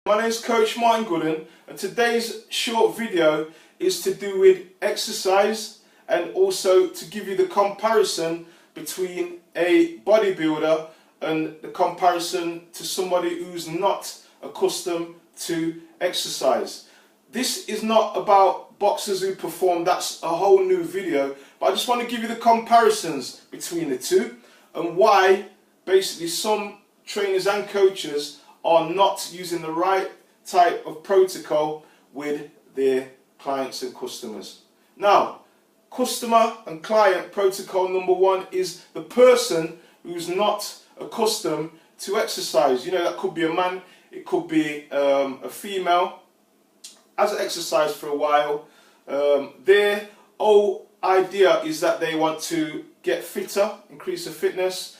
My name is Coach Martin Gooden, and today's short video is to do with exercise and also to give you the comparison between a bodybuilder and the comparison to somebody who's not accustomed to exercise. This is not about boxers who perform, that's a whole new video, but I just want to give you the comparisons between the two and why basically some trainers and coaches are not using the right type of protocol with their clients and customers. Now, customer and client protocol number one is the person who's not accustomed to exercise. You know, that could be a man, it could be a female, hasn't exercised for a while. Their whole idea is that they want to get fitter, increase the fitness,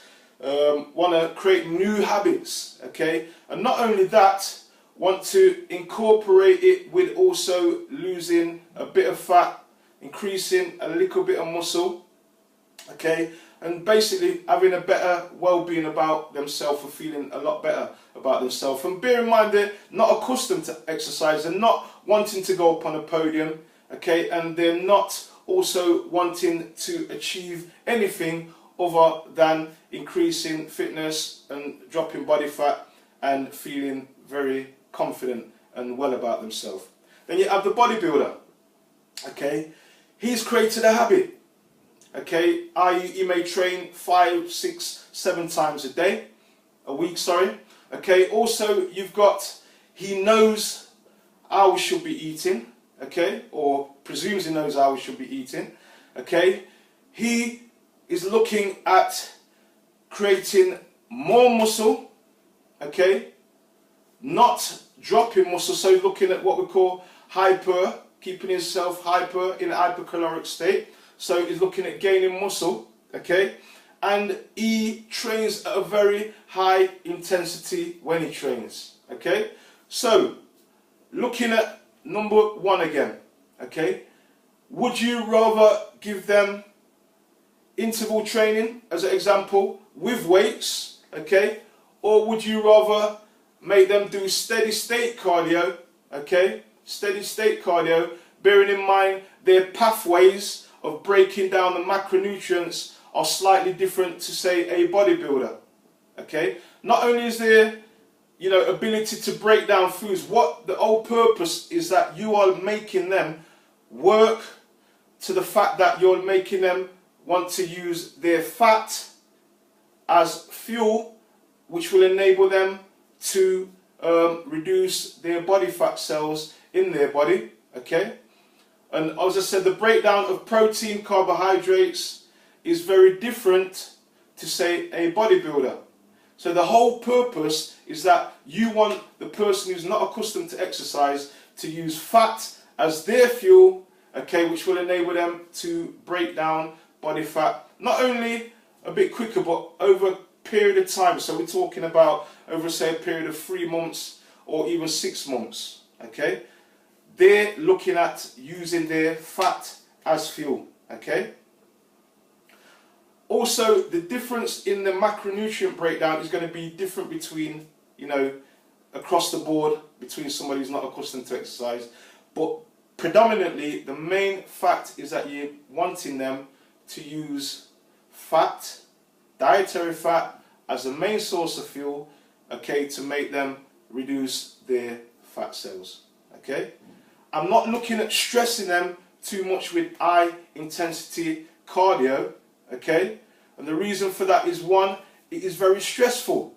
want to create new habits, okay? And not only that, want to incorporate it with also losing a bit of fat, increasing a little bit of muscle, okay? And basically having a better well-being about themselves and feeling a lot better about themselves. And bear in mind, they're not accustomed to exercise and not wanting to go up on a podium, okay? And they're not also wanting to achieve anything other than increasing fitness and dropping body fat and feeling very confident and well about themselves. Then you have the bodybuilder, okay? He's created a habit, okay? I.e. he may train 5, 6, 7 times a week, okay? Also, you've got, he knows how we should be eating, okay? Or presumes he knows how we should be eating, okay? He is looking at creating more muscle, okay, not dropping muscle, so looking at what we call hyper, keeping himself hyper in an hypercaloric state, so he's looking at gaining muscle, okay, and he trains at a very high intensity when he trains, okay. So looking at number one again, okay, would you rather give them interval training as an example with weights, okay, or would you rather make them do steady state cardio, okay, steady state cardio, bearing in mind their pathways of breaking down the macronutrients are slightly different to say a bodybuilder, okay. Not only is there, you know, ability to break down foods, what the whole purpose is that you are making them work to the fact that you're making them want to use their fat as fuel, which will enable them to reduce their body fat cells in their body, okay? And as I said, the breakdown of protein, carbohydrates is very different to say a bodybuilder. So the whole purpose is that you want the person who's not accustomed to exercise to use fat as their fuel, okay, which will enable them to break down body fat, not only a bit quicker, but over a period of time. So we're talking about over, say, a period of 3 months or even 6 months, okay? They're looking at using their fat as fuel, okay? Also, the difference in the macronutrient breakdown is going to be different between, you know, across the board, between somebody who's not accustomed to exercise. But predominantly, the main fact is that you're wanting them to use fat, dietary fat, as the main source of fuel, okay, to make them reduce their fat cells, okay? I'm not looking at stressing them too much with high intensity cardio, okay? And the reason for that is, one, it is very stressful.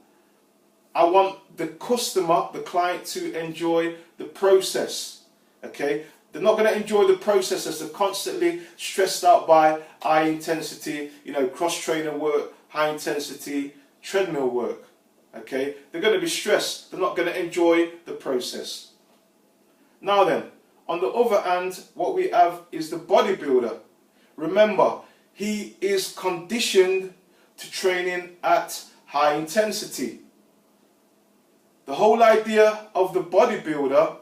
I want the customer, the client, to enjoy the process, okay? They're not going to enjoy the process as they're constantly stressed out by high intensity, you know, cross-trainer work, high intensity treadmill work, okay? They're going to be stressed. They're not going to enjoy the process. Now then, on the other hand, what we have is the bodybuilder. Remember, he is conditioned to training at high intensity. The whole idea of the bodybuilder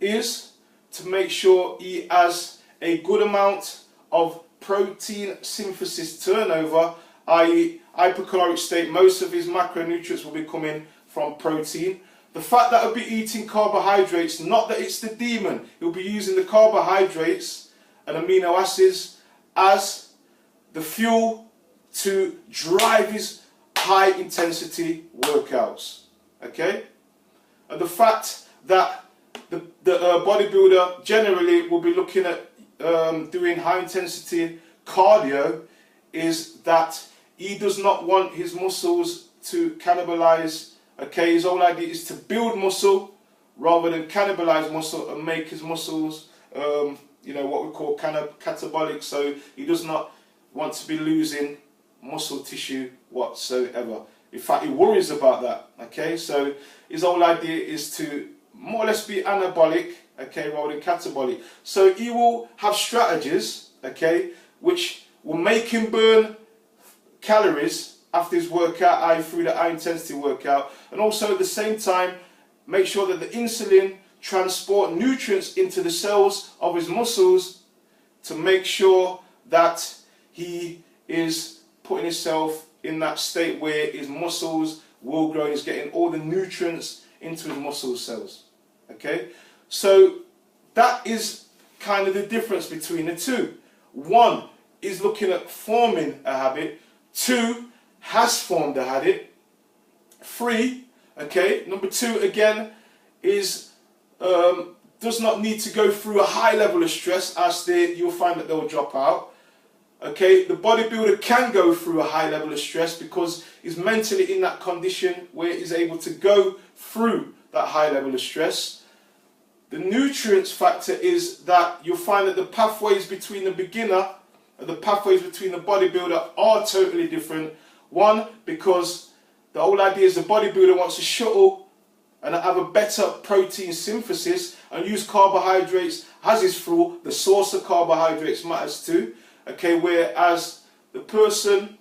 is to make sure he has a good amount of protein synthesis turnover, i.e. hypercaloric state. Most of his macronutrients will be coming from protein. the fact that he'll be eating carbohydrates, not that it's the demon, he'll be using the carbohydrates and amino acids as the fuel to drive his high intensity workouts. Okay? And the fact that the bodybuilder generally will be looking at doing high intensity cardio is that he does not want his muscles to cannibalize. Okay, his whole idea is to build muscle rather than cannibalize muscle and make his muscles, you know, what we call catabolic. So he does not want to be losing muscle tissue whatsoever. In fact, he worries about that. Okay, so his whole idea is to more or less be anabolic, okay, rather than catabolic. So he will have strategies, okay, which will make him burn calories after his workout, i.e. through the high intensity workout, and also at the same time make sure that the insulin transport nutrients into the cells of his muscles to make sure that he is putting himself in that state where his muscles will grow and he's getting all the nutrients into his muscle cells. Okay, so that is kind of the difference between the two. One is looking at forming a habit. Two has formed a habit. Three, okay, number two again is does not need to go through a high level of stress, as you'll find that they'll drop out. Okay, the bodybuilder can go through a high level of stress because he's mentally in that condition where he's able to go through that high level of stress. The nutrients factor is that you'll find that the pathways between the beginner and the pathways between the bodybuilder are totally different. One, because the whole idea is the bodybuilder wants to shuttle and have a better protein synthesis and use carbohydrates as his fuel. The source of carbohydrates matters too. Okay, whereas the person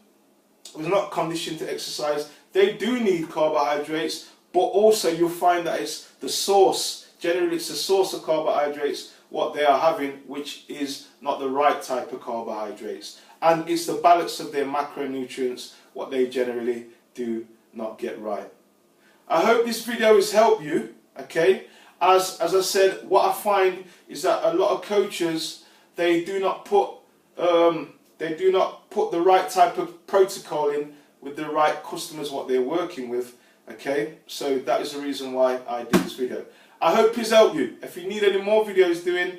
who's not conditioned to exercise, they do need carbohydrates, but also you'll find that it's the source. Generally, it's the source of carbohydrates, what they are having, which is not the right type of carbohydrates. And it's the balance of their macronutrients, what they generally do not get right. I hope this video has helped you, okay? As I said, what I find is that a lot of coaches, they do not put the right type of protocol in with the right customers what they're working with. Okay, so that is the reason why I did this video. I hope it's helped you. If you need any more videos doing,